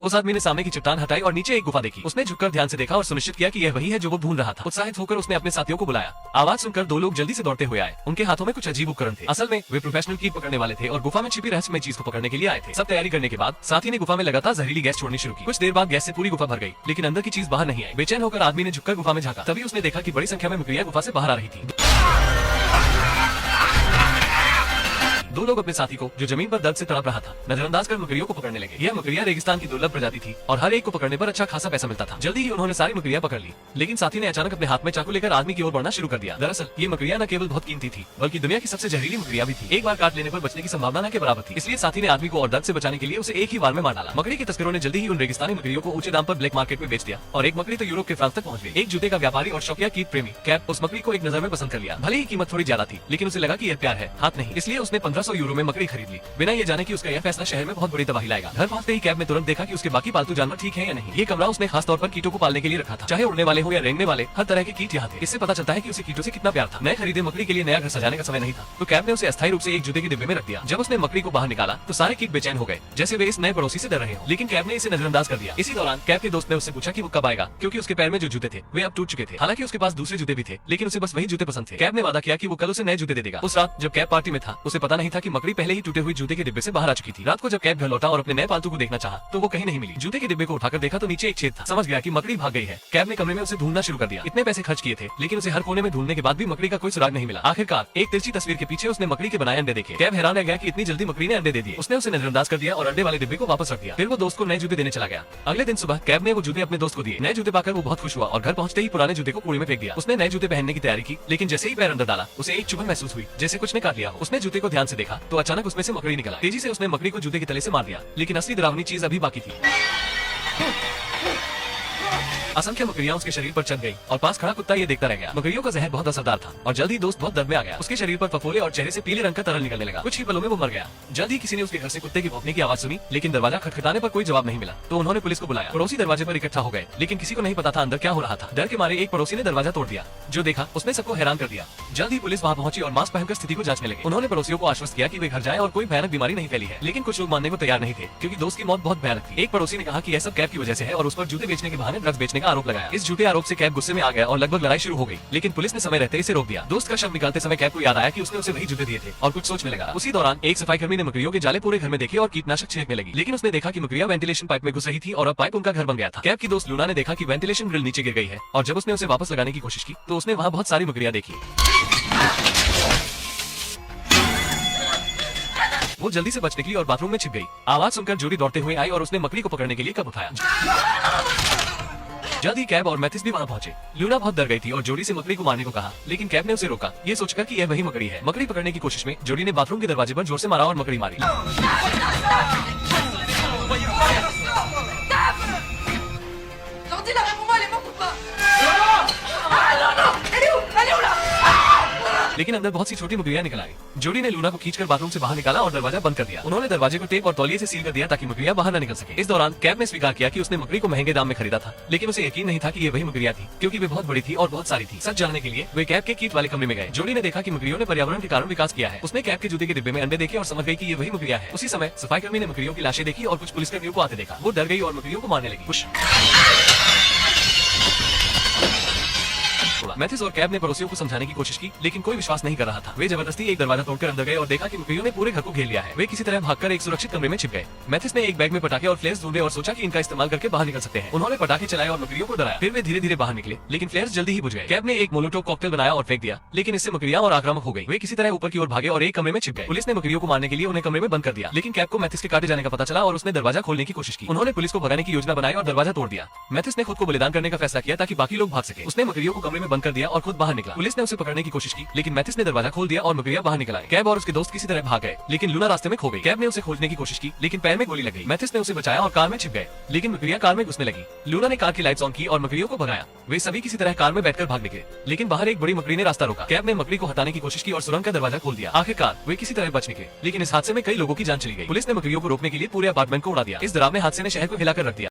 उस आदमी ने सामने की चट्टान हटाई और नीचे एक गुफा देखी। उसने झुककर ध्यान से देखा और सुनिश्चित किया कि यह वही है जो वो ढूंढ रहा था। उत्साहित होकर उसने अपने साथियों को बुलाया। आवाज सुनकर दो लोग जल्दी से दौड़ते हुए आए। उनके हाथों में कुछ अजीब उपकरण थे। असल में वे प्रोफेशनल कीट पकड़ने वाले थे और गुफा में छिपी रहस्यमय चीज को पकड़ने के लिए आए थे। सब तैयारी करने के बाद साथी ने गुफा में लगातार जहरीली गैस छोड़नी शुरू की। कुछ देर बाद गैस से पूरी गुफा भर गई, लेकिन अंदर की चीज बाहर नहीं आई। बेचैन होकर आदमी ने झुककर गुफा में झांका। तभी उसने देखा कि बड़ी संख्या में मकड़ियां गुफा से बाहर आ रही थी। दो लोग अपने साथी को, जो जमीन पर दर्द से तड़प रहा था, नजरअंदाज कर मकड़ियों को पकड़ने लगे। यह मकड़ियां रेगिस्तान की दुर्लभ प्रजाति थी और हर एक को पकड़ने पर अच्छा खासा पैसा मिलता था। जल्दी ही उन्होंने सारी मकड़ियां पकड़ ली, लेकिन साथी ने अचानक अपने हाथ में चाकू लेकर आदमी की ओर बढ़ना शुरू कर दिया। दरअसल ये मकड़ियां न केवल बहुत कीमती थी, बल्कि दुनिया की सबसे जहरीली मकड़ियां भी थी। एक बार काट लेने पर बचने की संभावना न के बराबर थी। इसलिए साथी ने आदमी को और दर्द से बचाने के लिए उसे एक ही बार में मार डाला। मकड़ी के तस्करों ने जल्दी ही उन रेगिस्तानी मकड़ियों को ऊंचे दाम पर ब्लैक मार्केट में बेच दिया और एक मकड़ी तो यूरोप के फ्रांस तक पहुंच गई। एक जूते का व्यापारी और शौकिया कीट प्रेमी कैप उस मकड़ी को एक नजर में पसंद कर लिया। भले ही कीमत थोड़ी ज्यादा थी, लेकिन उसे लगा कि यह प्यार है, हाथ नहीं। इसलिए उसने 1500 यूरो में मकड़ी खरीद ली, बिना ये जाने कि उसका यह फैसला शहर में बहुत बड़ी तबाही लाएगा। घर पहुंचते ही कैब ने तुरंत देखा कि उसके बाकी पालतू जानवर ठीक हैं या नहीं। ये कमरा उसने खास तौर पर कीटों को पालने के लिए रखा था। चाहे उड़ने वाले हो या रेंगने वाले, हर तरह के कीट यहाँ थे। इससे पता चलता है कि उसे कीटों से कितना प्यार था। नए खरीदे मकड़ी के लिए नया घर सजाने का समय नहीं था, तो कैब ने उसे अस्थायी रूप से एक जूते के डिब्बे में रख दिया। जब उसने मकड़ी को बाहर निकाला तो सारे कीट बेचैन हो गए, जैसे वे इस नए पड़ोसी से डर रहे हो। लेकिन कैब ने इसे नजरअंदाज कर दिया। इसी दौरान कैब के दोस्त ने उससे पूछा कि वो कब आएगा, क्योंकि उसके पैर में जो जूते थे वे अब टूट चुके थे। हालांकि उसके पास दूसरे जूते भी थे, लेकिन उसे बस वही जूते पसंद थे। कैब ने वादा किया कि वो कल उसे नए जूते दे देगा। उस रात जब कैब पार्टी में था, उसे पता नहीं था कि मकड़ी पहले ही टूटे हुए जूते के डिब्बे से बाहर आ चुकी थी। रात को जब कैब घर लौटा और अपने नए पालतू को देखना चाहा तो वो कहीं नहीं मिली। जूते के डिब्बे को उठाकर देखा तो नीचे एक छेद था। समझ गया कि मकड़ी भाग गई है। कैब ने कमरे में उसे ढूंढना शुरू कर दिया। इतने पैसे खर्च किए थे, लेकिन उसे हर कोने में ढूंढने के बाद भी मकड़ी का कोई सुराग नहीं मिला। आखिरकार एक तिरछी तस्वीर के पीछे उसने मकड़ी के बनाए अंडे देखे। कैब हैरान रह गया कि इतनी जल्दी मकड़ी ने अंडे दे दिए। उसने उसे नजरअंदाज कर दिया और अंडे वाले डिब्बे को वापस रख दिया। फिर वो दोस्त को नए जूते देने चला गया। अगले दिन सुबह कैब ने वो जूते अपने दोस्त को दिए। नए जूते पाकर वो बहुत खुश हुआ और घर पहुंचते ही पुराने जूते को कूड़े में फेंक दिया। उसने नए जूते पहनने की तैयारी की, लेकिन जैसे ही पैर अंदर डाला उसे एक चुभन महसूस हुई, जैसे कुछ ने काट लिया हो। उसने जूते को ध्यान से देखा तो अचानक उसमें से मकड़ी निकला। तेजी से उसने मकड़ी को जूते के तले से मार दिया, लेकिन असली डरावनी चीज अभी बाकी थी। असंख्य मकड़ियां उसके शरीर पर चढ़ गई और पास खड़ा कुत्ता ये देखता रह गया। मकड़ियों का जहर बहुत असरदार था और जल्द ही दोस्त बहुत दर्द में आ गया। उसके शरीर पर फफोले और चेहरे से पीले रंग का तरल निकलने लगा। कुछ ही पलों में वो मर गया। जल्द ही किसी ने उसके घर से कुत्ते की भौंकने की आवाज सुनी, लेकिन दरवाजा खटखटाने पर कोई जवाब नहीं मिला, तो उन्होंने पुलिस को बुलाया। पड़ोसी दरवाजे पर इकट्ठा हो गए, लेकिन किसी को नहीं पता था अंदर क्या हो रहा था। डर के मारे एक पड़ोसी ने दरवाजा तोड़ दिया। जो देखा उसने सबको हैरान कर दिया। जल्द ही पुलिस वहाँ पहुंची और मास्क पहनकर स्थिति को जांचने लगे। उन्होंने पड़ोसियों को आश्वस्त किया कि वे घर जाएं और कोई भयानक बीमारी नहीं फैली है, लेकिन कुछ लोग मानने को तैयार नहीं थे, क्योंकि दोस्त की मौत बहुत भयानक थी। एक पड़ोसी ने कहा कि यह सब कैब की वजह से है और उस पर जूते बेचने के बहाने ड्रग्स बेचने का आरोप लगाया। इस झूठे आरोप से कैब गुस्से में आ गया और लगभग लड़ाई शुरू हो गई, लेकिन पुलिस ने समय रहते इसे रोक दिया। दोस्त का शव निकालते समय कैब को याद आया कि उसने उसे वही जूते दिए थे और कुछ सोचने लगा। उसी दौरान एक सफाई कर्मी ने मकड़ियों के जाले पूरे घर में देखे और कीटनाशक छिड़कने लगी, लेकिन उसने देखा कि मकड़ियां वेंटिलेशन पाइप में घुस रही थी और अब पाइप उनका घर बन गया था। कैब की दोस्त लूना ने देखा कि वेंटिलेशन ग्रिल नीचे गिर गई है और जब उसने उसे वापस लगाने की कोशिश की तो उसने वहाँ बहुत सारी मकड़ियां देखी। वो जल्दी से बच निकली और बाथरूम में छिप गई। आवाज सुनकर जोड़ी दौड़ते हुए आई और उसने मकड़ी को पकड़ने के लिए कब उठाया। जल्दी कैब और मैथिस भी वहाँ पहुंचे। लूना बहुत डर गई थी और जोड़ी से मकड़ी को मारने को कहा, लेकिन कैब ने उसे रोका, ये सोचकर कि यह वही मकड़ी है। मकड़ी पकड़ने की कोशिश में जोड़ी ने बाथरूम के दरवाजे पर जोर से मारा और मकड़ी मारी। लेकिन अंदर बहुत सी छोटी मकड़ियां निकल आई। जोड़ी ने लूना को खींचकर बाथरूम से बाहर निकाला और दरवाजा बंद कर दिया। उन्होंने दरवाजे को टेप और तौलिए से सील कर दिया ताकि मकड़ियां बाहर न निकल सके। इस दौरान कैब ने स्वीकार किया कि उसने मकड़ी को महंगे दाम में खरीदा था, लेकिन उसे यकीन नहीं था कि ये वही मकड़ियां थी, क्योंकि वे बहुत बड़ी थी और बहुत सारी थी। सच जानने के लिए वे कैब के कीट वाले कमरे में गए। जोड़ी ने देखा कि मकड़ियों ने पर्यावरण के कारण विकास किया है। उसने कैब के जूते के डिब्बे में अंडे देखे और समझ गई कि ये वही मकड़ियां है। उसी समय सफाई कर्मी ने मकड़ियों की लाशें देखी और कुछ पुलिसकर्मियों को आते देखा। वो डर गई और मकड़ियों को मारने लगी। मैथिस और कैब ने पड़ोसियों को समझाने की कोशिश की, लेकिन कोई विश्वास नहीं कर रहा था। वे जबरदस्ती एक दरवाजा तोड़कर अंदर गए और देखा कि मकड़ियों ने पूरे घर को घेर लिया है। वे किसी तरह भागकर एक सुरक्षित कमरे में छिप गए। मैथिस ने एक बैग में पटाखे और फ्लेयर्स ढूंढे और सोचा कि इनका इस्तेमाल करके बाहर निकल सकते हैं। उन्होंने पटाखे चलाए और मकड़ियों को डराया। फिर वे धीरे धीरे बाहर निकले, लेकिन फ्लेयर्स जल्दी ही बुझ गए। कैब ने एक मोलोटोव कॉकटेल बनाया और फेंक दिया, लेकिन इससे मकड़ियां और आक्रामक हो गई। वे किसी तरह ऊपर की ओर भागे और एक कमरे में छिप गए। पुलिस ने मकड़ियों को मारने के लिए उन्हें कमरे में बंद कर दिया, लेकिन कैब को मैथिस के काटे जाने का पता चला और उसने दरवाजा खोलने की कोशिश की। उन्होंने पुलिस को भगाने की योजना बनाई और दरवाजा तोड़ दिया। मैथिस ने खुद को बलिदान करने का फैसला किया ताकि बाकी लोग भाग सके। उसने मकड़ियों को कमरे में बंद कर दिया और खुद बाहर निकला। पुलिस ने उसे पकड़ने की कोशिश की, लेकिन मैथिस ने दरवाजा खोल दिया और मकड़ियां बाहर निकल आए। कैब और उसके दोस्त किसी तरह भाग गए, लेकिन लूना रास्ते में खो गई। कैब ने उसे खोजने की कोशिश की, लेकिन पैर में गोली लग गई। मैथिस ने उसे बचाया और कार में छिप गए, लेकिन मकड़ियां कार में घुसने लगी। लूना ने कार की लाइट्स ऑन की और मकड़ियों को भगाया। वे सभी किसी तरह कार में बैठकर भाग निकले, लेकिन बाहर एक बड़ी मकड़ी ने रास्ता रोका। कैब ने मकड़ी को हटाने की कोशिश की और सुरंग का दरवाजा खोल दिया। आखिरकार वे किसी तरह बच निकले, लेकिन इस हादसे में कई लोगों की जान चली गई। पुलिस ने मकड़ियों को रोकने के लिए पूरे अपार्टमेंट को उड़ा दिया। इस डरावने हादसे ने शहर को हिलाकर रख दिया।